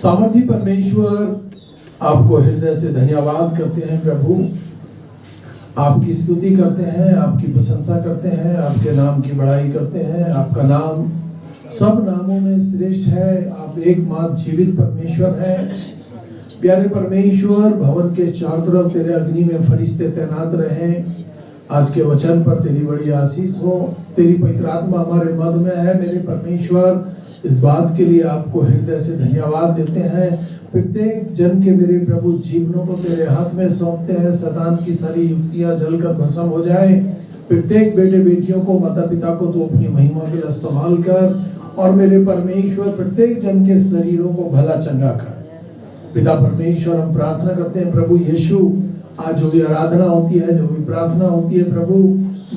सामर्थी परमेश्वर, आपको हृदय से धन्यवाद करते हैं प्रभु। आपकी स्तुति करते हैं, आपकी प्रशंसा करते हैं, आपके नाम की बड़ाई करते हैं। आपका नाम सब नामों में श्रेष्ठ है। आप एकमात्र जीवित परमेश्वर हैं। प्यारे परमेश्वर, भवन के चारों तरफ तेरे अग्नि में फरिश्ते तैनात रहे। आज के वचन पर तेरी बड़ी आशीष हो। तेरी पवित्र आत्मा हमारे मध्य में है। मेरे परमेश्वर, इस बात के लिए आपको हृदय से धन्यवाद देते हैं। प्रत्येक जन के मेरे प्रभु जीवनों को तेरे हाथ में सौंपते हैं। शैतान की सारी युक्तियां जलकर भस्म हो जाए। प्रत्येक बेटे बेटियों को, माता पिता को तो अपनी महिमा के लिए इस्तेमाल कर, और मेरे परमेश्वर प्रत्येक जन के शरीरों को भला चंगा कर। पिता परमेश्वर, हम प्रार्थना करते हैं प्रभु यीशु, आज जो भी आराधना होती है, जो भी प्रार्थना होती है प्रभु,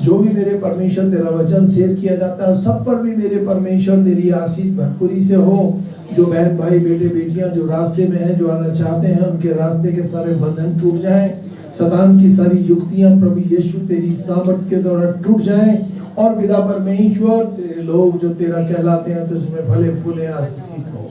जो भी मेरे परमेश्वर तेरा वचन शेयर किया जाता है, सब पर भी मेरे परमेश्वर तेरी आशीष भरपूरी से हो। जो बहन भाई बेटे बेटियां जो रास्ते में हैं, जो आना चाहते हैं, उनके रास्ते के सारे बंधन टूट जाएं। शैतान की सारी युक्तियां प्रभु यीशु तेरी सामर्थ के द्वारा टूट जाएं। और पिता परमेश्वर, तेरे लोग जो तेरा कहलाते हैं तो उसमें भले फूले आशीषित हो।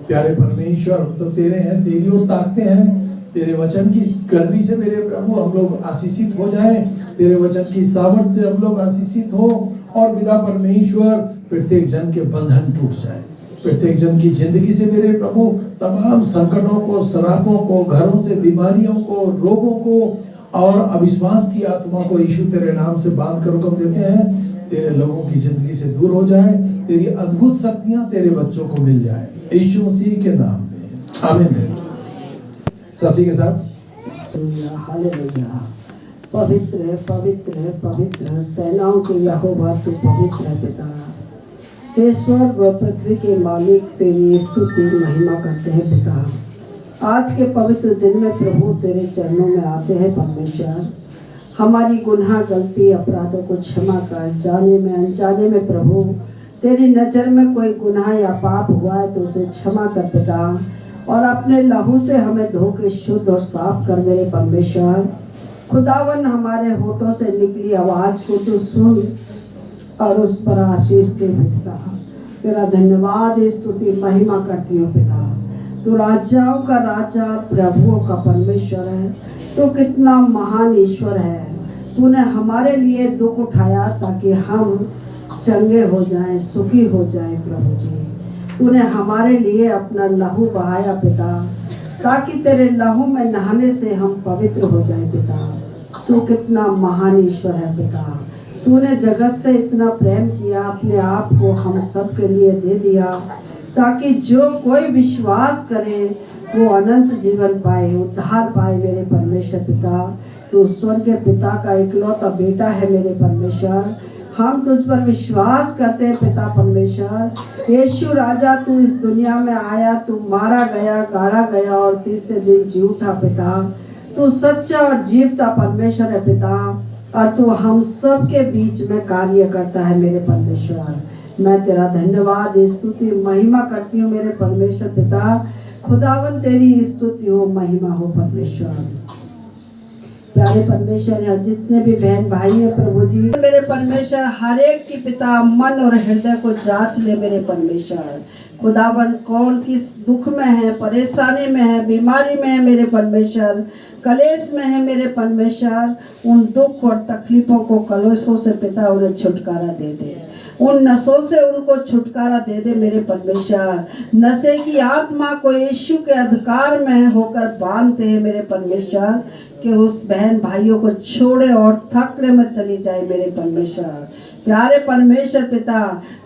प्यारे परमेश्वर, हम तो तेरे हैं, तेरी ओर ताकते हैं। तेरे वचन की गर्मी से मेरे प्रभु हम लोग आशीषित हो जाएं। तेरे वचन की सामर्थ से हम लोग आशीषित हो। और पिता परमेश्वर, प्रत्येक जन के बंधन टूट जाए। प्रत्येक जन की जिंदगी से मेरे प्रभु तमाम संकटों को, श्रापों को, घरों से बीमारियों को, रोगों को और अविश्वास की आत्मा को यीशु तेरे नाम से बांध कर हुक्म देते हैं, तेरे लोगों की जिंदगी से दूर हो जाए। तेरी अद्भुत शक्तियां तेरे बच्चों को मिल जाए, यीशु मसीह के नाम में, आमीन। साथी के साथ हालेलुया। पवित्र है, पवित्र है, पवित्र है, सेनाओं के यहोवा तू पवित्र है पिता। हे स्वर्ग व पृथ्वी के मालिक, तेरी स्तुति महिमा करते हैं पिता। आज के पवित्र दिन में प्रभु तेरे चरणों में आते हैं परमेश्वर। हमारी गुनाह, गलती, अपराधों को क्षमा कर। जाने में अनजाने में प्रभु तेरी नज़र में कोई गुनाह या पाप हुआ है तो उसे क्षमा कर पिता, और अपने लहू से हमें धो के शुद्ध और साफ कर मेरे परमेश्वर। खुदावन, हमारे होठों से निकली आवाज़ को तू सुन और उस पर आशीष दे पिता। तेरा धन्यवाद, स्तुति महिमा करती हूँ पिता। तू राजाओं का राजा, प्रभुओं का परमेश्वर है। तू कितना महान ईश्वर है। तूने हमारे लिए दुख उठाया ताकि हम चंगे हो जाएं, सुखी हो जाएं प्रभु जी। तूने हमारे लिए अपना लहू बहाया पिता, ताकि तेरे लहू में नहाने से हम पवित्र हो जाएं पिता। तू कितना महान ईश्वर है पिता। तूने जगत से इतना प्रेम किया, अपने आप को हम सब के लिए दे दिया, ताकि जो कोई विश्वास करे वो अनंत जीवन पाए, उद्धार पाए मेरे परमेश्वर पिता। तू स्वर्ग के पिता का इकलौता बेटा है मेरे परमेश्वर। हम तुझ पर विश्वास करते हैं पिता परमेश्वर। यीशु राजा, तू इस दुनिया में आया, तू मारा गया, गाड़ा गया और तीसरे दिन जी उठा पिता। तू सच्चा और जीवता परमेश्वर है पिता, और तू हम सब के बीच में कार्य करता है मेरे परमेश्वर। मैं तेरा धन्यवाद, स्तुति महिमा करती हूँ मेरे परमेश्वर पिता। खुदावन, तेरी स्तुति हो, महिमा हो परमेश्वर। प्यारे परमेश्वर, यहाँ जितने भी बहन भाई हैं प्रभु जी, मेरे परमेश्वर हर एक की पिता मन और हृदय को जांच ले मेरे परमेश्वर। खुदावन, कौन किस दुख में है, परेशानी में है, बीमारी में है मेरे परमेश्वर, कलेश में है मेरे परमेश्वर, उन दुख और तकलीफों को, कलेशों से पिता उन्हें छुटकारा दे दे। उन नशों से उनको छुटकारा दे दे मेरे परमेश्वर। नशे की आत्मा को यीशु के अधिकार में होकर बांधते हैं मेरे परमेश्वर, कि उस बहन भाइयों को छोड़े और थकने में चली जाए मेरे परमेश्वर। प्यारे परमेश्वर पिता,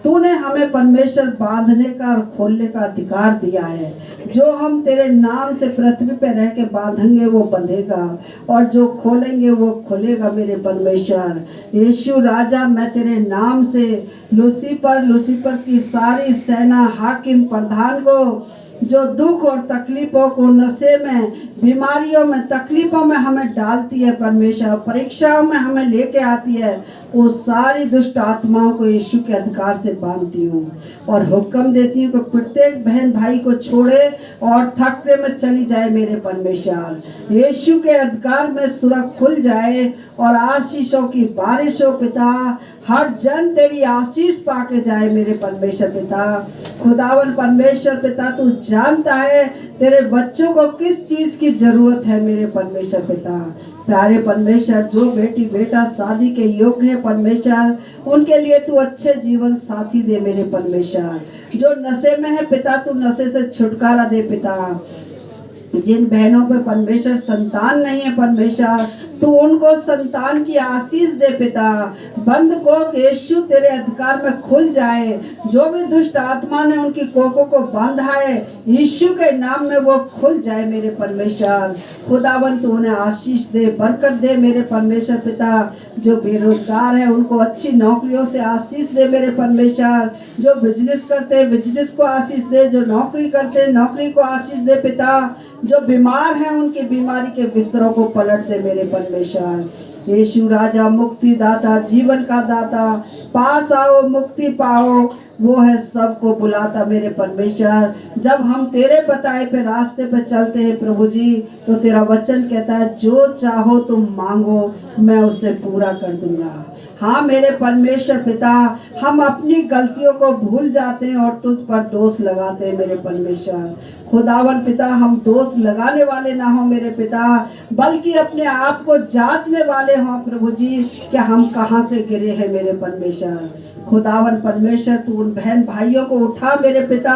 तूने हमें परमेश्वर बांधने का और खोलने का अधिकार दिया है। जो हम तेरे नाम से पृथ्वी पे रह के बांधेंगे वो बंधेगा, और जो खोलेंगे वो खोलेगा मेरे परमेश्वर। यीशु राजा, मैं तेरे नाम से लूसीफर की सारी सेना, हाकिम, प्रधान को जो दुख और तकलीफों को, नशे में, बीमारियों में, तकलीफों में हमें डालती है परमेश्वर, परीक्षाओं में हमें लेके आती है, वो सारी दुष्ट आत्माओं को यीशु के अधिकार से बांधती हूँ और हुक्म देती हूँ कि प्रत्येक बहन भाई को छोड़े और थकने में चली जाए मेरे परमेश्वर। यीशु के अधिकार में सुरख खुल जाए और आशीषों की बारिश हो पिता। हर जन तेरी आशीष पाके जाए मेरे परमेश्वर पिता। खुदावन परमेश्वर पिता, तू जानता है तेरे बच्चों को किस चीज की जरूरत है मेरे परमेश्वर पिता। प्यारे परमेश्वर, जो बेटी बेटा शादी के योग्य है परमेश्वर, उनके लिए तू अच्छे जीवन साथी दे मेरे परमेश्वर। जो नशे में है पिता, तू नशे से छुटकारा दे पिता। जिन बहनों पे परमेश्वर संतान नहीं है परमेश्वर, तू उनको संतान की आशीष दे पिता। बंद कोख यीशु तेरे अधिकार में खुल जाए। जो भी दुष्ट आत्मा ने उनकी कोखों को बांधा है, यीशु के नाम में वो खुल जाए मेरे परमेश्वर। खुदावन तू उन्हें आशीष दे, बरकत दे मेरे परमेश्वर पिता। जो बेरोजगार है उनको अच्छी नौकरियों से आशीष दे मेरे परमेश्वर। जो बिजनेस करते हैं बिजनेस को आशीष दे। जो नौकरी करते हैं नौकरी को आशीष दे पिता। जो बीमार हैं उनकी बीमारी के बिस्तरों को पलट दे मेरे परमेश्वर। यीशु राजा, मुक्ति दाता, जीवन का दाता, पास आओ मुक्ति पाओ, वो है सबको बुलाता मेरे परमेश्वर। जब हम तेरे बताए पे रास्ते पे चलते हैं प्रभु जी, तो तेरा वचन कहता है जो चाहो तुम मांगो, मैं उसे पूरा कर दूंगा। हाँ मेरे परमेश्वर पिता, हम अपनी गलतियों को भूल जाते हैं और तुझ पर दोष लगाते हैं मेरे परमेश्वर। खुदावन पिता, हम दोष लगाने वाले ना हो मेरे पिता, बल्कि अपने आप को जांचने वाले हों प्रभु जी कि हम कहाँ से गिरे हैं मेरे परमेश्वर। खुदावन परमेश्वर, तू उन बहन भाइयों को उठा मेरे पिता,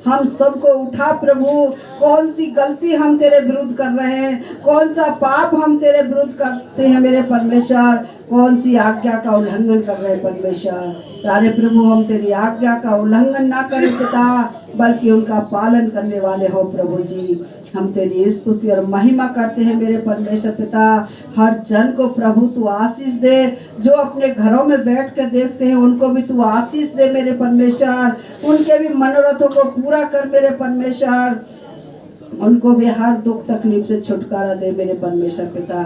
हम सबको उठा प्रभु। कौन सी गलती हम तेरे विरुद्ध कर रहे हैं, कौन सा पाप हम तेरे विरुद्ध करते हैं मेरे परमेश्वर, कौन सी आज्ञा का उल्लंघन कर रहे हैं परमेश्वर। प्यारे प्रभु, हम तेरी आज्ञा का उल्लंघन ना करें पिता, बल्कि उनका पालन करने वाले हो प्रभु जी। हम तेरी स्तुति और महिमा करते हैं मेरे परमेश्वर पिता। हर जन को प्रभु तू आशीष दे। जो अपने घरों में बैठ कर देखते हैं उनको भी तू आशीष दे मेरे परमेश्वर। उनके भी मनोरथों को पूरा कर मेरे परमेश्वर। उनको भी हर दुख तकलीफ से छुटकारा दे मेरे परमेश्वर पिता।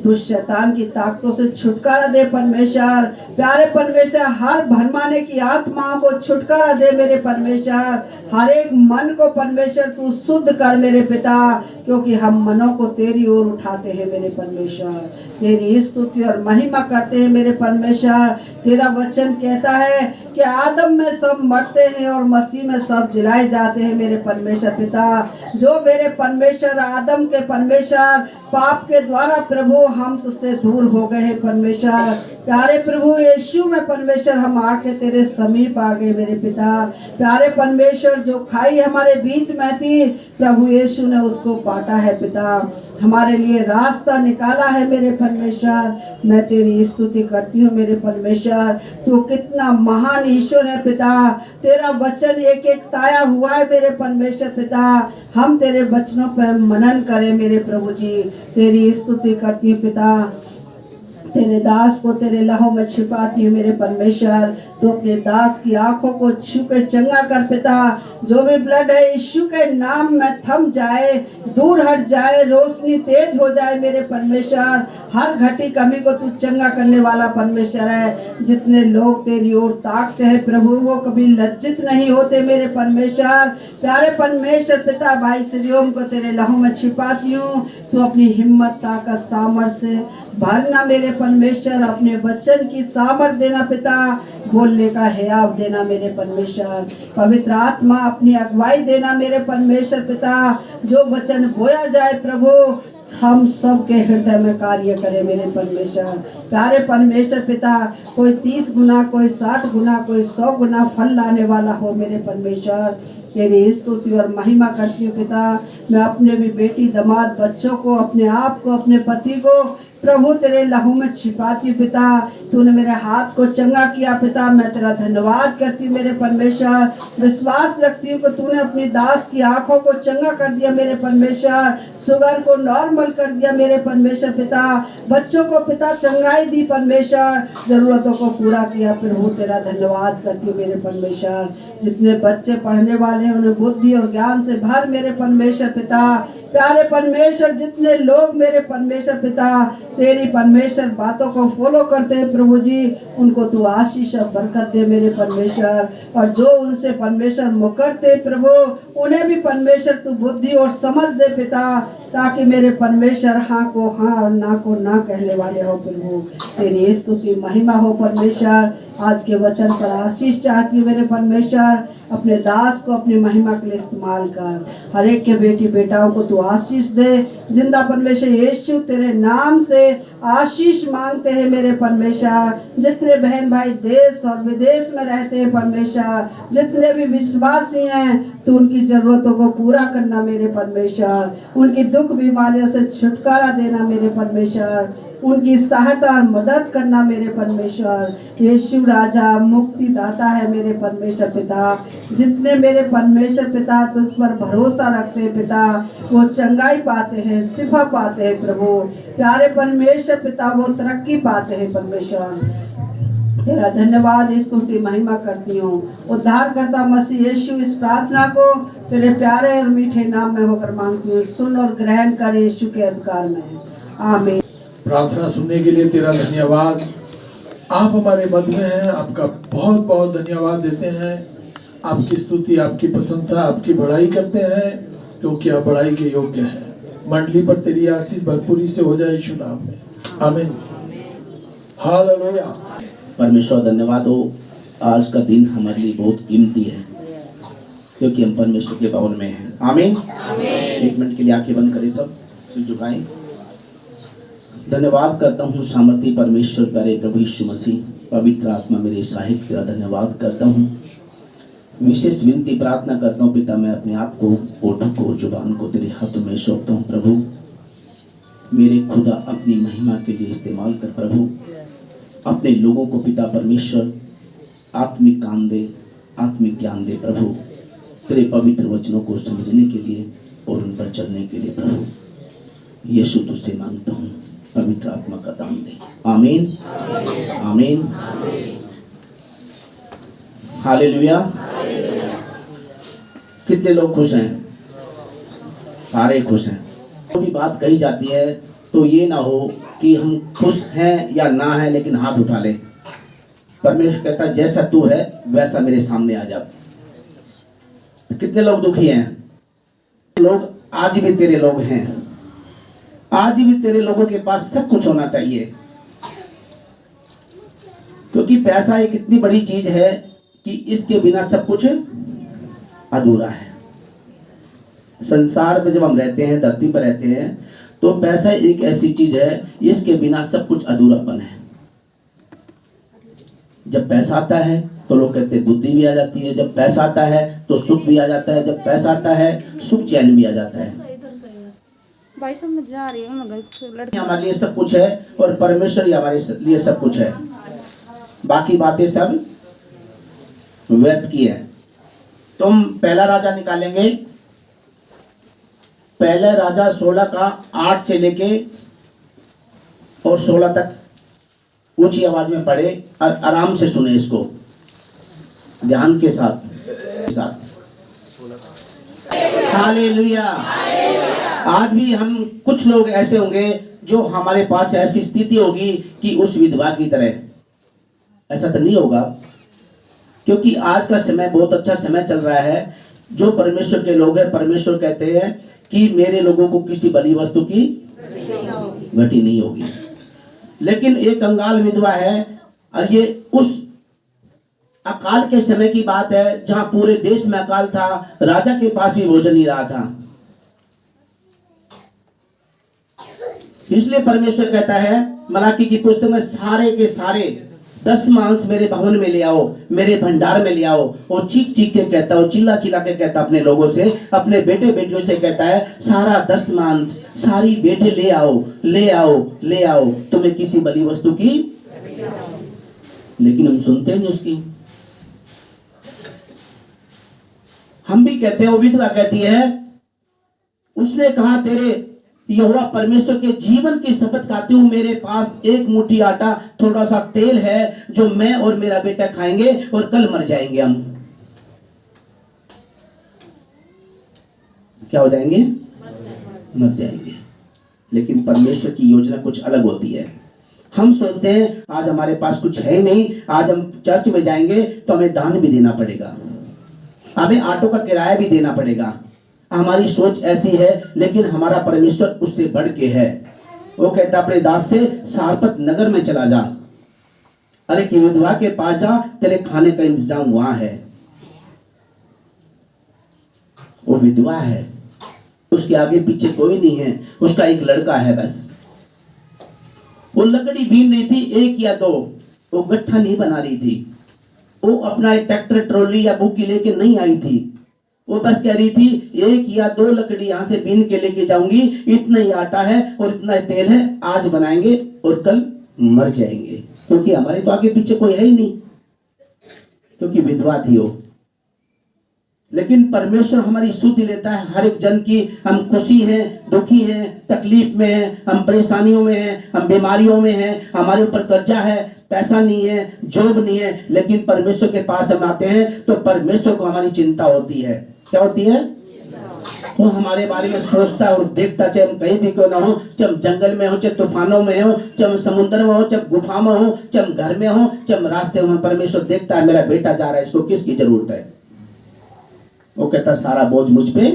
दुष्ट शैतान की ताकतों से छुटकारा दे परमेश्वर। प्यारे परमेश्वर, हर भरमाने की आत्माओं को छुटकारा दे मेरे परमेश्वर। हर एक मन को परमेश्वर तू शुद्ध कर मेरे पिता, क्योंकि हम मनों को तेरी ओर उठाते हैं मेरे परमेश्वर। तेरी स्तुति और महिमा करते हैं मेरे परमेश्वर। तेरा वचन कहता है कि आदम में सब मरते हैं और मसीह में सब जिलाए जाते हैं मेरे परमेश्वर पिता। जो मेरे परमेश्वर आदम के परमेश्वर पाप के द्वारा प्रभु हम तुझसे दूर हो गए हैं परमेश्वर। प्यारे प्रभु यीशु में परमेश्वर हम आके तेरे समीप आ गए मेरे पिता। प्यारे परमेश्वर, जो खाई हमारे बीच में थी प्रभु यीशु ने उसको पाटा है पिता। हमारे लिए रास्ता निकाला है मेरे परमेश्वर। मैं तेरी स्तुति करती हूँ मेरे परमेश्वर। तू कितना महान ईश्वर है पिता। तेरा वचन एक एक ताया हुआ है मेरे परमेश्वर पिता। हम तेरे वचनों पर मनन करें मेरे प्रभु जी। तेरी स्तुति करती हूँ पिता। तेरे दास को तेरे लहू में छिपाती हूँ मेरे परमेश्वर। तो अपने दास की आंखों को छू के चंगा कर पिता। जो भी ब्लड है यीशु के नाम में थम जाए, दूर हट जाए, रोशनी तेज हो जाए मेरे परमेश्वर। हर घटी कमी को तू चंगा करने वाला परमेश्वर है। जितने लोग तेरी ओर ताकते हैं प्रभु, वो कभी लज्जित नहीं होते मेरे परमेश्वर। प्यारे परमेश्वर पिता, भाई श्रीओम को तेरे लहू में छिपाती हूँ। तू अपनी हिम्मत ताकत सामर्थ्य भरना मेरे परमेश्वर। अपने वचन की सामर्थ देना पिता। बोलने का हयाव देना मेरे परमेश्वर। पवित्र आत्मा अपनी अगुवाई देना मेरे परमेश्वर पिता। जो वचन बोया जाए प्रभु, हम सब के हृदय में कार्य करे मेरे परमेश्वर। प्यारे परमेश्वर पिता, कोई 30 गुना, कोई 60 गुना, कोई 100 गुना फल लाने वाला हो मेरे परमेश्वर। तेरी स्तुति और महिमा करती हूँ पिता। मैं अपने भी बेटी दामाद बच्चों को, अपने आप को, अपने पति को प्रभु तेरे लहू में छिपाती हूँ पिता। तूने मेरे हाथ को चंगा किया पिता। मैं तेरा धन्यवाद करती हूँ मेरे परमेश्वर। विश्वास रखती हूँ कि तूने अपनी दास की आंखों को चंगा कर दिया मेरे परमेश्वर। शुगर को नॉर्मल कर दिया मेरे परमेश्वर पिता। बच्चों को पिता चंगाई दी परमेश्वर। जरूरतों को पूरा किया प्रभु, तेरा धन्यवाद करती हूँ मेरे परमेश्वर। जितने बच्चे पढ़ने वाले हैं उन्हें बुद्धि और ज्ञान से भर मेरे परमेश्वर पिता। प्यारे परमेश्वर, जितने लोग मेरे परमेश्वर पिता तेरी परमेश्वर बातों को फॉलो करते हैं प्रभु जी, उनको तू आशीष और बरकत दे मेरे परमेश्वर। और जो उनसे परमेश्वर मुकरते प्रभु, उन्हें भी परमेश्वर तू बुद्धि और समझ दे पिता। ताकि मेरे परमेश्वर हाँ को हाँ और ना को ना कहने वाले हो प्रभु। तेरी स्तुति महिमा हो परमेश्वर। आज के वचन पर आशीष चाहती हूँ मेरे परमेश्वर, अपने दास को अपनी महिमा के लिए इस्तेमाल कर। हर एक के बेटी बेटाओं को तू आशीष दे। जिंदा परमेश्वर यीशु तेरे नाम से आशीष मांगते हैं मेरे परमेश्वर। जितने बहन भाई देश और विदेश में रहते हैं परमेश्वर, जितने भी विश्वासी हैं, तू उनकी जरूरतों को पूरा करना मेरे परमेश्वर। उनकी दुख बीमारियों से छुटकारा देना मेरे परमेश्वर। उनकी सहायता और मदद करना मेरे परमेश्वर। यीशु राजा मुक्ति दाता है मेरे परमेश्वर पिता। जितने मेरे परमेश्वर पिता तुझ पर भरोसा रखते हैं पिता, वो चंगाई पाते हैं, शिफा पाते हैं प्रभु। प्यारे परमेश्वर पिता, वो तरक्की पाते हैं परमेश्वर। तेरा धन्यवाद, स्तुति महिमा करती हूँ। उद्धार करता मसीह यीशु इस प्रार्थना को तेरे प्यारे और मीठे नाम में होकर मांगती हूँ। सुन और ग्रहण कर यीशु के अधिकार में, आमीन। प्रार्थना सुनने के लिए तेरा धन्यवाद। आप हमारे मध्य में हैं, आपका बहुत बहुत धन्यवाद देते हैं। आपकी स्तुति, आपकी प्रशंसा, आपकी बड़ाई करते हैं, क्योंकि आप बड़ाई के योग्य हैं। मंडली पर तेरी आशीष भरपूरी से हो जाए यीशु नाम में, आमीन। हालेलुया। परमेश्वर धन्यवाद हो, आज का दिन हमारे लिए बहुत कीमती है, क्योंकि हम परमेश्वर के भवन में हैं, आमीन। एक मिनट के लिए आंखें बंद करें, सब सिर झुकाएं। धन्यवाद करता हूँ सामर्थी परमेश्वर प्यारे प्रभु यीशु मसीह, पवित्र आत्मा मेरे सहायक, तेरा धन्यवाद करता हूँ। विशेष विनती प्रार्थना करता हूँ पिता, मैं अपने आप को, ओठों को, जुबान को तेरे हाथों में सौंपता हूँ प्रभु। मेरे खुदा अपनी महिमा के लिए इस्तेमाल कर प्रभु। अपने लोगों को पिता परमेश्वर आत्मिक कान दे, आत्मिक ज्ञान दे प्रभु, तेरे पवित्र वचनों को समझने के लिए और उन पर चलने के लिए प्रभु। यीशु तुझसे मांगता हूँ, पवित्र आत्मा का दान दे, आमीन, आमीन। हालेलुया। कितने लोग खुश हैं? सारे खुश हैं। कोई भी बात कही जाती है तो ये ना हो कि हम खुश हैं या ना हैं, लेकिन हाथ उठा ले। परमेश्वर कहता है जैसा तू है वैसा मेरे सामने आ जा। तो कितने लोग दुखी हैं? लोग आज भी तेरे लोग हैं। आज भी तेरे लोगों के पास सब कुछ होना चाहिए, क्योंकि पैसा एक इतनी बड़ी चीज है कि इसके बिना सब कुछ अधूरा है। संसार में जब हम रहते हैं, धरती पर रहते हैं, तो पैसा एक ऐसी चीज है, इसके बिना सब कुछ अधूरापन है। जब पैसा आता है तो लोग कहते हैं बुद्धि भी आ जाती है, जब पैसा आता है तो सुख भी आ जाता है, जब पैसा आता है सुख चैन भी आ जाता है। भाई समझ जा रही है, मगर हमारे लिए सब कुछ है और परमेश्वर ही हमारे लिए सब कुछ है। बाकी बातें सब व्यर्थ की है। तो हम पहला राजा निकालेंगे। पहला राजा 16 का 8 से लेके और 16 तक ऊंची आवाज में पढ़े और आराम से सुने इसको, ध्यान के साथ। हालेलुया। आज भी हम कुछ लोग ऐसे होंगे जो हमारे पास ऐसी स्थिति होगी कि उस विधवा की तरह। ऐसा तो नहीं होगा, क्योंकि आज का समय बहुत अच्छा समय चल रहा है। जो परमेश्वर के लोग हैं, परमेश्वर कहते हैं कि मेरे लोगों को किसी बली वस्तु की घटी नहीं होगी। लेकिन एक कंगाल विधवा है, और ये उस अकाल के समय की बात है जहां पूरे देश में अकाल था, राजा के पास भी भोजन नहीं रहा था। इसलिए परमेश्वर कहता है मलाकी की पुस्तक में, सारे के सारे 10 मांस मेरे भवन में ले आओ, मेरे भंडार में ले आओ। और चीख चीख के कहता है, चिल्ला चिल्ला के कहता अपने लोगों से, अपने बेटे बेटियों से कहता है, सारा 10 मांस, सारी बेटे ले आओ, ले आओ, ले आओ, तुम्हें किसी बली वस्तु की। लेकिन हम सुनते नहीं उसकी। हम भी कहते हैं, वो विधवा कहती है, उसने कहा तेरे यहोवा परमेश्वर के जीवन की शपथ खाती हूं, मेरे पास एक मुट्ठी आटा, थोड़ा सा तेल है, जो मैं और मेरा बेटा खाएंगे और कल मर जाएंगे। हम क्या हो जाएंगे? मर जाएंगे। लेकिन परमेश्वर की योजना कुछ अलग होती है। हम सोचते हैं आज हमारे पास कुछ है नहीं, आज हम चर्च में जाएंगे तो हमें दान भी देना पड़ेगा, हमें ऑटो का किराया भी देना पड़ेगा, हमारी सोच ऐसी है, लेकिन हमारा परमेश्वर उससे बढ़ के है। वो कहता अपने दास से सारपत नगर में चला जा, अरे कि विधवा के पास जा, तेरे खाने का इंतजाम वहां है। वो विधवा है, उसके आगे पीछे कोई नहीं है, उसका एक लड़का है बस। वो लकड़ी बीन रही थी, एक या दो, वो गट्ठा नहीं बना रही थी। वो अपना ट्रैक्टर ट्रॉली या बुकी लेके नहीं आई थी। वो बस कह रही थी एक या दो लकड़ी यहां से बीन के लेके जाऊंगी, इतना ही आटा है और इतना ही तेल है, आज बनाएंगे और कल मर जाएंगे, क्योंकि हमारे तो आगे पीछे कोई है ही नहीं, क्योंकि विधवा थी वो। लेकिन परमेश्वर हमारी सुधि लेता है हर एक जन की। हम खुशी हैं, दुखी हैं, तकलीफ में हैं, हम परेशानियों में हैं, हम बीमारियों में हैं, हमारे ऊपर कर्जा है, पैसा नहीं है, जॉब नहीं है, लेकिन परमेश्वर के पास हम आते हैं तो परमेश्वर को हमारी चिंता होती है। क्या होती है? वो हमारे बारे में सोचता है और देखता, चाहे हम कहीं भी क्यों ना हो, चाहे हम जंगल में हो, चाहे तूफानों में हो, चाहे हम समुद्र में हो, चाहे गुफा में हो, चाहे हम घर में हो, चाहे हम रास्ते में, परमेश्वर देखता है मेरा बेटा जा रहा है, इसको किसकी जरूरत है। वो कहता सारा बोझ मुझ पे,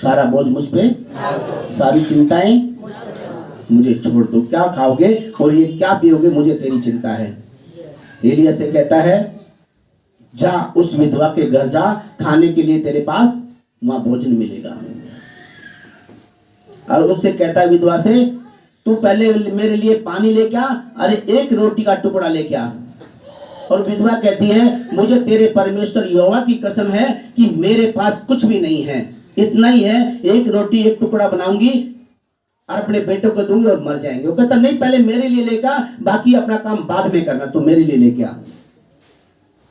सारा बोझ मुझ पे, सारी चिंताएं मुझे छोड़ दो। क्या खाओगे और ये क्या पियोगे, मुझे तेरी चिंता है। एलिया से कहता है जा उस विधवा के घर जा, खाने के लिए तेरे पास वहां भोजन मिलेगा। और उससे कहता है विधवा से तू पहले मेरे लिए पानी लेके आ, अरे एक रोटी का टुकड़ा लेके आ। और विधवा कहती है मुझे तेरे परमेश्वर यहोवा की कसम है कि मेरे पास कुछ भी नहीं है, इतना ही है, एक रोटी एक टुकड़ा बनाऊंगी और अपने बेटों को दूंगी और मर जाएंगे। वो कहता नहीं पहले मेरे लिए लेकर, बाकी अपना काम बाद में करना, तू मेरे लिए लेके आ।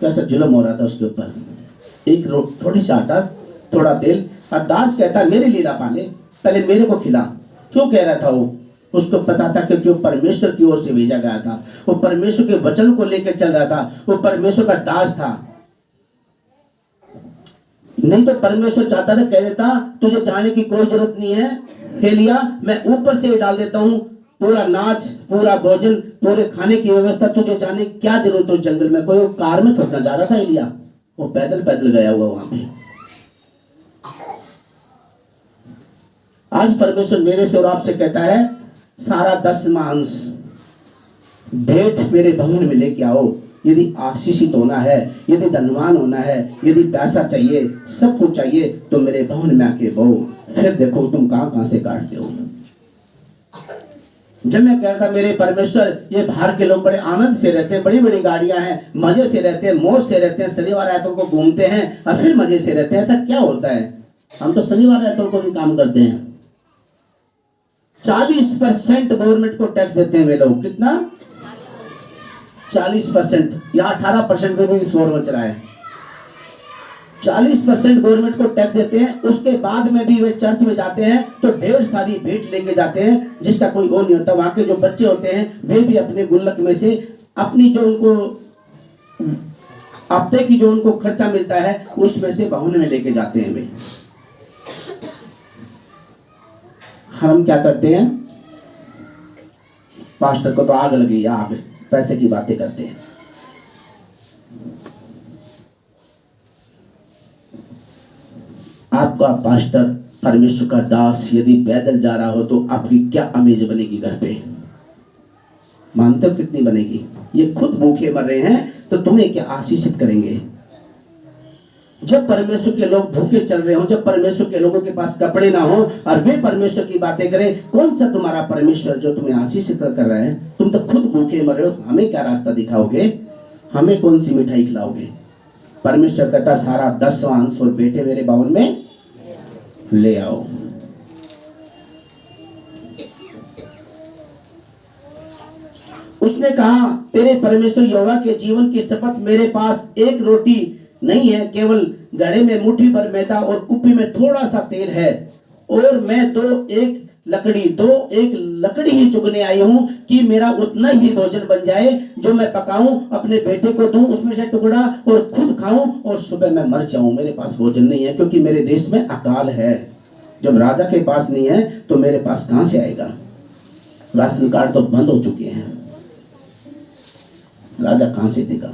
कैसा जुल्म हो रहा था उसके ऊपर। एक थोड़ी सी आटा, थोड़ा तेल, और दास कहता मेरे लिए ला पाले, पहले मेरे को खिला। क्यों कह रहा था वो? उसको पता था क्योंकि वो परमेश्वर की ओर से भेजा गया था, वो परमेश्वर के वचन को लेकर चल रहा था, वो परमेश्वर का दास था। नहीं तो परमेश्वर चाहता था, कह देता तुझे जाने की कोई जरूरत नहीं है एलिया, मैं ऊपर से डाल देता हूं पूरा नाच, पूरा भोजन, पूरे खाने की व्यवस्था, तुझे जाने की क्या जरूरत है उस जंगल में। कोई कार में थोड़ा जा रहा था एलिया, वो पैदल पैदल गया हुआ वहां पे। आज परमेश्वर मेरे से और आपसे कहता है सारा 10वां अंश भेंट मेरे भवन में लेके आओ। यदि आशीषित होना है, यदि धनवान होना है, यदि पैसा चाहिए, सब कुछ चाहिए, तो मेरे भवन में आके बहो, फिर देखो तुम कहां कहां से काटते हो। जब मैं कहता मेरे परमेश्वर, ये बाहर के लोग बड़े आनंद से रहते हैं, बड़ी बड़ी गाड़ियां हैं, मजे से रहते हैं, मौज से रहते हैं, शनिवार आयतों को घूमते हैं और फिर मजे से रहते हैं, ऐसा क्या होता है? हम तो शनिवार आयतों को भी काम करते हैं। 40% गवर्नमेंट को टैक्स देते हैं वे लोग। कितना? 40%। या 18% में भी शोर मच रहा है। 40% गवर्नमेंट को टैक्स देते हैं। उसके बाद में भी वे चर्च में जाते हैं तो ढेर सारी भेंट लेके जाते हैं, जिसका कोई वो नहीं होता। वहां के जो बच्चे होते हैं वे भी अपने गुल्लक में से अपनी जो उनको हफ्ते की जो उनको खर्चा मिलता है उसमें से भवन में लेके जाते हैं वे। हम क्या करते हैं? पास्टर को तो आग लगी, आग, पैसे की बातें करते हैं। आपका पास्टर, परमेश्वर का दास यदि पैदल जा रहा हो तो आपकी क्या अमेज बनेगी घर पे? मानते हो कितनी बनेगी? ये खुद भूखे मर रहे हैं तो तुम्हें क्या आशीषित करेंगे? जब परमेश्वर के लोग भूखे चल रहे हो, जब परमेश्वर के लोगों के पास कपड़े ना हो और वे परमेश्वर की बातें करें, कौन सा तुम्हारा परमेश्वर जो तुम्हें आशीषित कर रहा है? तुम तो खुद भूखे मर रहे हो, हमें क्या रास्ता दिखाओगे? हमें कौन सी मिठाई खिलाओगे? परमेश्वर कहता सारा 10वां अंश और बेटे मेरे भवन में ले आओ। उसने कहा तेरे परमेश्वर यहोवा के जीवन की शपथ, मेरे पास एक रोटी नहीं है, केवल घड़े में मुट्ठी भर मैदा और कुप्पी में थोड़ा सा तेल है, और मैं एक लकड़ी ही चुगने आई हूं कि मेरा उतना ही भोजन बन जाए जो मैं पकाऊं, अपने बेटे को दूं उसमें से टुकड़ा और खुद खाऊं और सुबह मैं मर जाऊं। मेरे पास भोजन नहीं है क्योंकि मेरे देश में अकाल है। जब राजा के पास नहीं है तो मेरे पास कहां से आएगा? राशन कार्ड तो बंद हो चुके हैं, राजा कहां से देगा?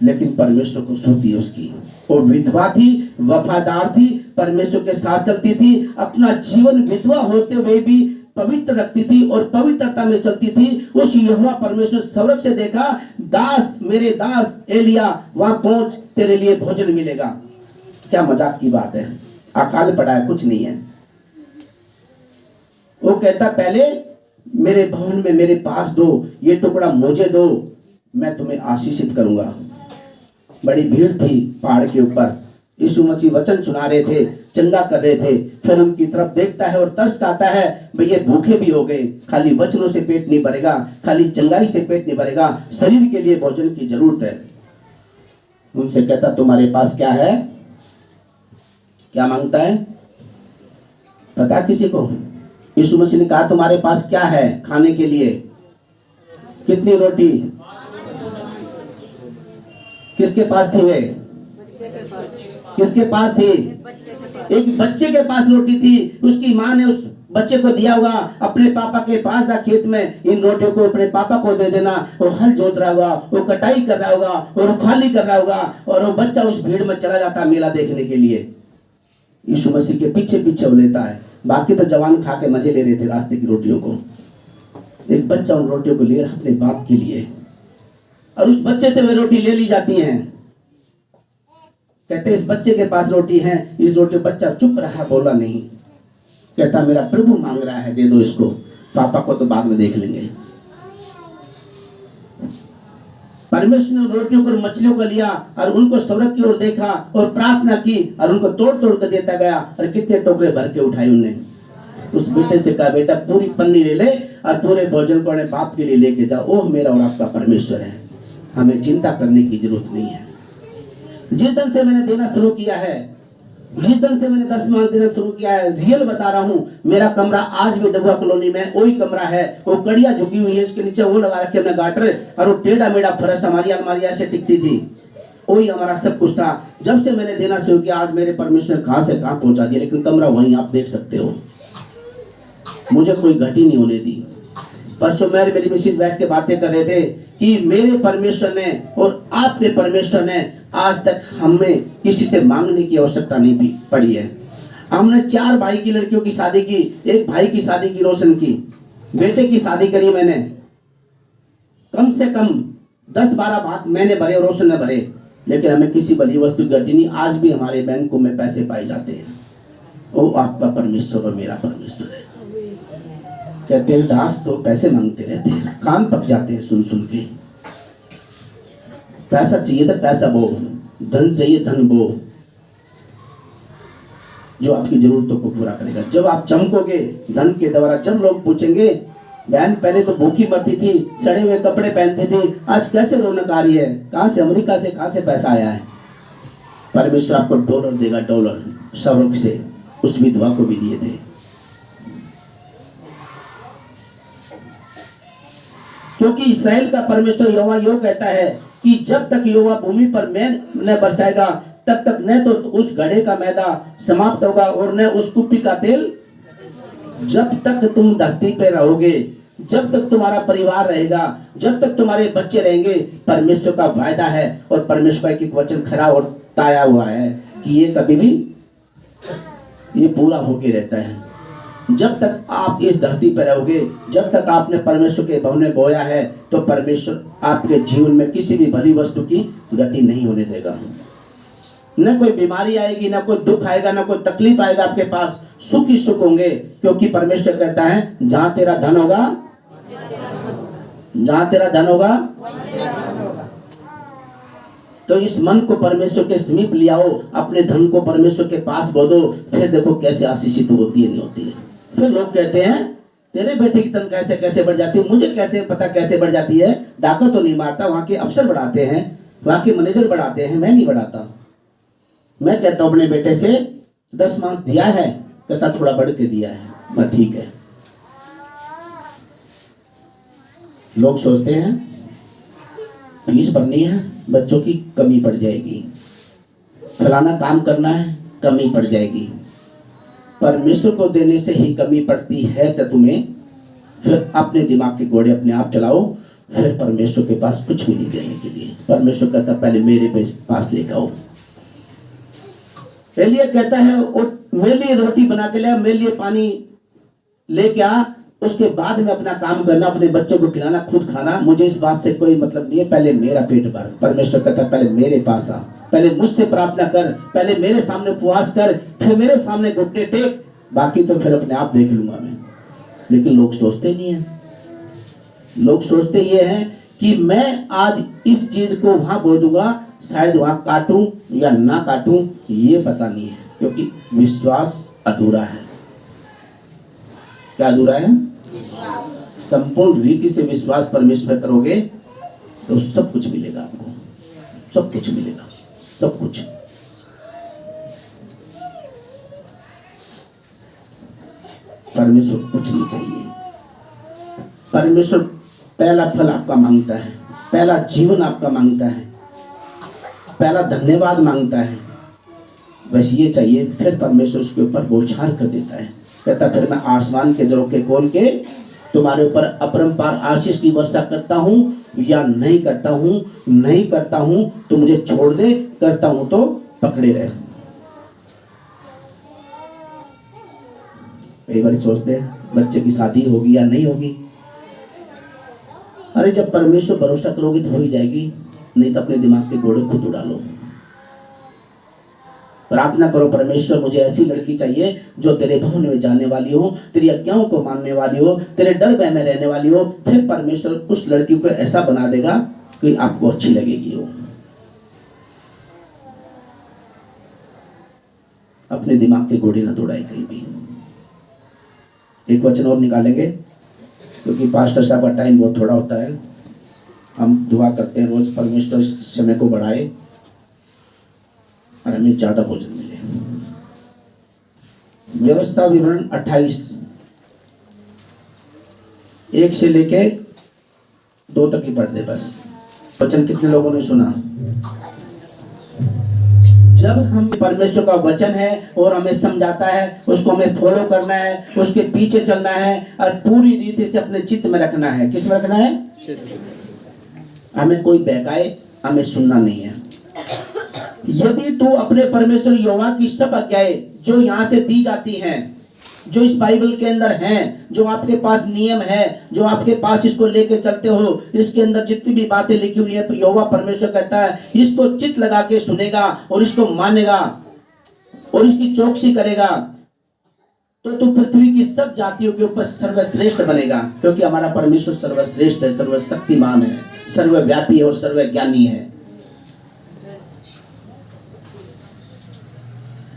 लेकिन परमेश्वर को सुनती है उसकी। वो विधवा थी, वफादार थी, परमेश्वर के साथ चलती थी, अपना जीवन विधवा होते हुए भी पवित्र रखती थी और पवित्रता में चलती थी। उस यहोवा परमेश्वर स्वर्ग से देखा, दास, मेरे दास एलिया, वहां पहुंच, तेरे लिए भोजन मिलेगा। क्या मजाक की बात है, अकाल पड़ा है, कुछ नहीं है। वो कहता पहले मेरे भवन में मेरे पास दो, ये टुकड़ा मुझे दो, मैं तुम्हें आशीषित करूंगा। बड़ी भीड़ थी पहाड़ के ऊपर, यीशु मसीह वचन सुना रहे थे, चंगा कर रहे थे। फिर उनकी तरफ देखता है और तरस आता है, भैया भूखे भी हो गए, खाली वचनों से पेट नहीं भरेगा, खाली चंगाई से पेट नहीं भरेगा, शरीर के लिए भोजन की जरूरत है। उनसे कहता तुम्हारे पास क्या है? क्या मांगता है पता किसी को? यीशु मसीह ने कहा तुम्हारे पास क्या है खाने के लिए? कितनी रोटी? किसके पास थी वे? किसके पास थी? एक बच्चे के पास रोटी थी। उसकी माँ ने उस बच्चे को दिया होगा, अपने पापा के पास जा खेत में इन रोटियों को अपने पापा को दे देना। वो हल जोत रहा होगा, वो कटाई कर रहा होगा और वो खाली कर रहा होगा, और वो बच्चा उस भीड़ में चला जाता मेला देखने के लिए। यीशु मसीह के पीछे पीछे वो लेता है। बाकी तो जवान खा के मजे ले रहे थे रास्ते की रोटियों को। एक बच्चा उन रोटियों को ले रहा अपने बाप के लिए, और उस बच्चे से वे रोटी ले ली जाती हैं। कहते इस बच्चे के पास रोटी है, इस रोटी। बच्चा चुप रहा, बोला नहीं। कहता मेरा प्रभु मांग रहा है, दे दो इसको, पापा को तो बाद में देख लेंगे। परमेश्वर ने रोटियों को, मछलियों को लिया और उनको स्वर्ग की ओर देखा और प्रार्थना की और उनको तोड़ तोड़ कर देता गया। और कितने टोकरे भर के उठाए उन्होंने। उस बेटे से कहा बेटा पूरी पन्नी ले ले और पूरे भोजन को अपने बाप के लिए लेके जाओ। ओह मेरा और आपका परमेश्वर है, हमें चिंता करने की जरूरत नहीं है। जिस दिन से मैंने देना शुरू किया है, जिस दिन से मैंने 10 माह देना शुरू किया है, रियल बता रहा हूँ, मेरा कमरा आज भी डबुआ कॉलोनी में वही कमरा है। वो कड़िया झुकी हुई है, इसके नीचे वो लगा रखे हमने गाटर, और वो टेढ़ा मेढ़ा फरस हमारी अलमारी ऐसे टिकती थी। वही हमारा सब कुछ था। जब से मैंने देना शुरू किया, आज मेरे परमेश्वर ने कहां से कहां पहुंचा दिया, लेकिन कमरा वहीं आप देख सकते हो। मुझे कोई घटी नहीं होने दी। परसों मेरी मिसेज बैठ के बातें कर रहे थे कि मेरे परमेश्वर ने और आपके परमेश्वर ने आज तक हमें किसी से मांगने की आवश्यकता नहीं पड़ी है। हमने 4 भाई की लड़कियों की शादी की, एक भाई की शादी की, रोशन की, बेटे की शादी करी मैंने। कम से कम 10-12 भात मैंने भरे और रोशन ने भरे, लेकिन हमें किसी भली वस्तु की घटी नहीं। आज भी हमारे बैंकों में पैसे पाए जाते हैं। वो आपका परमेश्वर और मेरा परमेश्वर है। कहते हैं दास तो पैसे मांगते रहते हैं, कान पक जाते हैं सुन सुन के। पैसा चाहिए तो पैसा बो, धन चाहिए धन बो, जो आपकी जरूरतों को पूरा करेगा। जब आप चमकोगे धन के द्वारा, जब लोग पूछेंगे बहन पहले तो भूखी मरती थी, सड़े हुए कपड़े पहनते थे, आज कैसे रौनक आ रही है, कहां से, अमेरिका से कहां से पैसा आया है। परमेश्वर आपको डॉलर देगा, डॉलर स्वर्ग से। उस विधवा को भी दिए थे। क्योंकि इस्राएल का परमेश्वर यहोवा यो कहता है कि जब तक यहोवा भूमि पर मैल न बरसाएगा, तब तक न तो उस घड़े का मैदा समाप्त होगा और न उस कुप्पी का तेल। जब तक तुम धरती पे रहोगे, जब तक तुम्हारा परिवार रहेगा, जब तक तुम्हारे बच्चे रहेंगे, परमेश्वर का वायदा है और परमेश्वर का एक वचन खरा और ताया हुआ है कि ये कभी भी ये पूरा होके रहता है। जब तक आप इस धरती पर रहोगे, जब तक आपने परमेश्वर के भवन में बोया है, तो परमेश्वर आपके जीवन में किसी भी भली वस्तु की गति नहीं होने देगा। न कोई बीमारी आएगी, न कोई दुख आएगा, न कोई तकलीफ आएगा आपके पास। सुख ही सुख होंगे, क्योंकि परमेश्वर कहता है जहां तेरा धन होगा, जहां तेरा धन होगा। तो इस मन को परमेश्वर के समीप ले आओ, अपने धन को परमेश्वर के पास बो दो, फिर देखो कैसे आशीषित होती है, नहीं होती है। फिर लोग कहते हैं तेरे बेटे की तनख्वाह कैसे कैसे बढ़ जाती है, मुझे कैसे पता कैसे बढ़ जाती है। डाका तो नहीं मारता, वहां के अफसर बढ़ाते हैं, वहां के मैनेजर बढ़ाते हैं, मैं नहीं बढ़ाता। मैं कहता हूं अपने बेटे से 10 मास दिया है, कहता थोड़ा बढ़ के दिया है, मैं ठीक है। लोग सोचते हैं फीस भरनी है, बच्चों की कमी पड़ जाएगी, फलाना काम करना है, कमी पड़ जाएगी। परमेश्वर को देने से ही कमी पड़ती है तो तुम्हें फिर अपने दिमाग के घोड़े अपने आप चलाओ। फिर परमेश्वर के पास कुछ भी नहीं देने के लिए। परमेश्वर कहता पहले मेरे पास लेकर आओ। एलिया कहता है मेरे लिए रोटी बना के ले, मेरे लिए पानी लेके आ, उसके बाद में अपना काम करना, अपने बच्चों को खिलाना, खुद खाना, मुझे इस बात से कोई मतलब नहीं है, पहले मेरा पेट भर। परमेश्वर कहता है पहले मेरे पास आ, पहले मुझसे प्रार्थना कर, पहले मेरे सामने उपवास कर, फिर मेरे सामने घुटने टेक, बाकी तो फिर अपने आप देख लूंगा मैं। लेकिन लोग सोचते नहीं है, लोग सोचते ये हैं कि मैं आज इस चीज को वहां बोल दूंगा, शायद वहां काटूं या ना काटूं, ये पता नहीं है, क्योंकि विश्वास अधूरा है। क्या अधूरा है? संपूर्ण रीति से विश्वास परमेश्वर करोगे तो सब कुछ मिलेगा आपको, सब कुछ मिलेगा, सब कुछ। परमेश्वर कुछ नहीं चाहिए। परमेश्वर पहला फल आपका मांगता है, पहला जीवन आपका मांगता है, पहला धन्यवाद मांगता है, बस ये चाहिए। फिर परमेश्वर उसके ऊपर बौछार कर देता है, कहता फिर मैं आसमान के झरोखे खोल के तुम्हारे ऊपर अपरंपार आशीष की वर्षा करता हूं या नहीं करता हूं, नहीं करता हूं तो मुझे छोड़ दे, करता हूं तो पकड़े रहे। कई बार सोचते हैं बच्चे की शादी होगी या नहीं होगी, अरे जब परमेश्वर भरोसा करोगे तो हो ही जाएगी, नहीं तो अपने दिमाग के घोड़े खुद उड़ा लो। प्रार्थना करो, परमेश्वर मुझे ऐसी लड़की चाहिए जो तेरे भवन में जाने वाली हो, तेरी आज्ञाओं को मानने वाली हो, तेरे डर भय में रहने वाली हो। फिर परमेश्वर उस लड़की को ऐसा बना देगा कि आपको अच्छी लगेगी हो। अपने दिमाग के घोड़े न दौड़ाए कहीं भी। एक वचन और निकालेंगे क्योंकि पास्टर साहब का टाइम बहुत थोड़ा होता है। हम दुआ करते हैं रोज परमेश्वर समय को बढ़ाए और हमें ज्यादा भोजन मिले। व्यवस्था विवरण 28 1 से लेके 2 तक ही पढ़ दे बस। वचन कितने लोगों ने सुना? जब हम परमेश्वर का वचन है और हमें समझाता है, उसको हमें फॉलो करना है, उसके पीछे चलना है और पूरी रीति से अपने चित्त में रखना है। किस में रखना है? हमें कोई बहकाए, हमें सुनना नहीं है। यदि तू अपने परमेश्वर यहोवा की सब आज्ञाएं जो यहाँ से दी जाती हैं, जो इस बाइबल के अंदर हैं, जो आपके पास नियम है, जो आपके पास इसको लेके चलते हो, इसके अंदर जितनी भी बातें लिखी हुई है, तो यहोवा परमेश्वर कहता है इसको चित्त लगा के सुनेगा और इसको मानेगा और इसकी चौकसी करेगा, तो तू पृथ्वी की सब जातियों के ऊपर सर्वश्रेष्ठ बनेगा। क्योंकि हमारा परमेश्वर सर्वश्रेष्ठ है, सर्वशक्तिमान है, सर्वव्यापी है और सर्वज्ञानी है।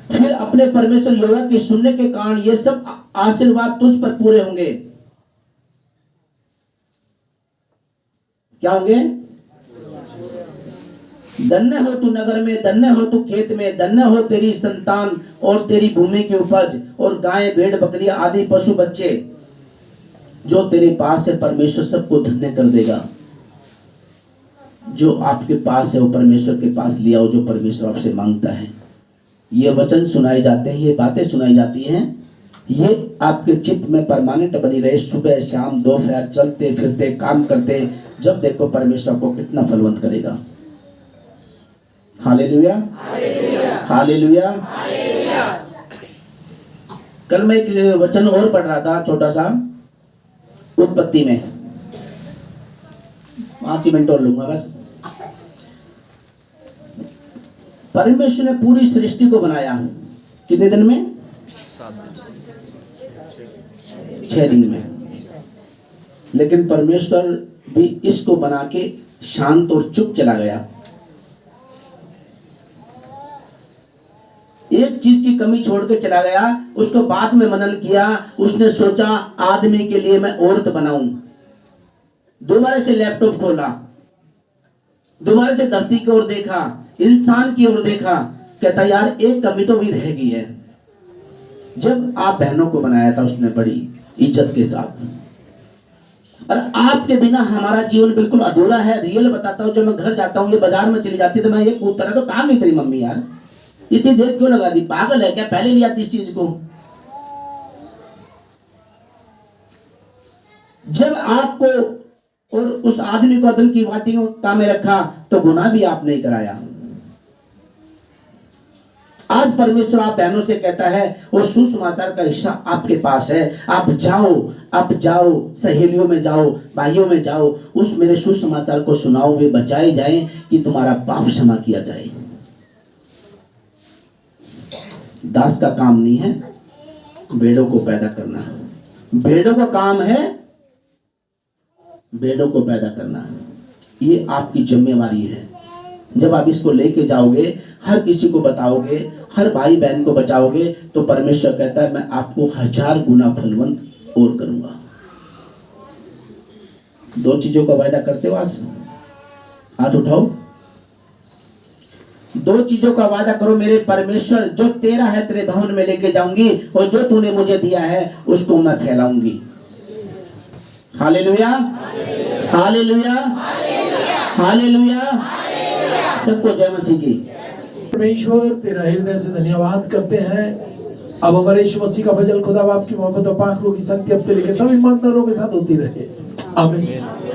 फिर अपने परमेश्वर यहोवा के सुनने के कारण ये सब आशीर्वाद तुझ पर पूरे होंगे। क्या होंगे? धन्य हो तू नगर में, धन्य हो तू खेत में, धन्य हो तेरी संतान और तेरी भूमि की उपज और गाय भेड़ बकरियां आदि पशु बच्चे जो तेरे पास है। परमेश्वर सबको धन्य कर देगा। जो आपके पास है वो परमेश्वर के पास ले आओ, जो परमेश्वर आपसे मांगता है। ये वचन सुनाए जाते हैं, ये बातें सुनाई जाती हैं, ये आपके चित्त में परमानेंट बनी रहे। सुबह शाम दोपहर चलते फिरते काम करते, जब देखो परमेश्वर को कितना फलवंत करेगा। Hallelujah, hallelujah. कल मैं एक वचन और पढ़ रहा था, छोटा सा, उत्पत्ति में। 5 मिनट और लूंगा बस। परमेश्वर ने पूरी सृष्टि को बनाया कितने दिन में? 6 दिन में। लेकिन परमेश्वर भी इसको बना के शांत और चुप चला गया। एक चीज की कमी छोड़ के चला गया। उसको बाद में मनन किया। उसने सोचा आदमी के लिए मैं औरत बनाऊं। दोबारा से लैपटॉप खोला, दोबारा से धरती की ओर देखा, इंसान की ओर देखा, कहता यार एक कमी तो भी रह गई है। जब आप बहनों को बनाया था उसने बड़ी इज्जत के साथ। और आपके बिना हमारा जीवन बिल्कुल अधूरा है। रियल बताता हूं, जब मैं घर जाता हूं, ये बाजार में चली जाती तो मैं ये पूछता रहा, तो कहां गई तेरी मम्मी यार, इतनी देर क्यों लगा दी, पागल है क्या, पहले ले आती इस चीज को। जब आपको और उस आदमी को अदन की वाटिका में रखा तो गुनाह भी आपने कराया। आज परमेश्वर आप बहनों से कहता है वो सुसमाचार का हिस्सा आपके पास है, आप जाओ, सहेलियों में जाओ, भाइयों में जाओ, उस मेरे सुसमाचार को सुनाओ, वे बचाए जाएं कि तुम्हारा पाप क्षमा किया जाए। दास का काम नहीं है भेड़ों को पैदा करना, भेड़ों का काम है भेड़ों को पैदा करना। ये आपकी जिम्मेवारी है। जब आप इसको लेके जाओगे, हर किसी को बताओगे, हर भाई बहन को बचाओगे, तो परमेश्वर कहता है मैं आपको 1000 गुना फलवंत और करूंगा। 2 चीजों का वायदा करते हो आज? हाथ उठाओ। 2 चीजों का वादा करो, मेरे परमेश्वर जो तेरा है तेरे भवन में लेके जाऊंगी, और जो तूने मुझे दिया है उसको मैं फैलाऊंगी। Hallelujah, hallelujah, hallelujah. सबको जय मसीह की। परमेश्वर तेरा हृदय से धन्यवाद करते हैं। अब हमारे यीशु मसीह का भजन खुदा बाप की मोहब्बत और पाक रूह की शक्ति अब से लेकर सभी ईमानदारों के साथ होती रहे। आमीन।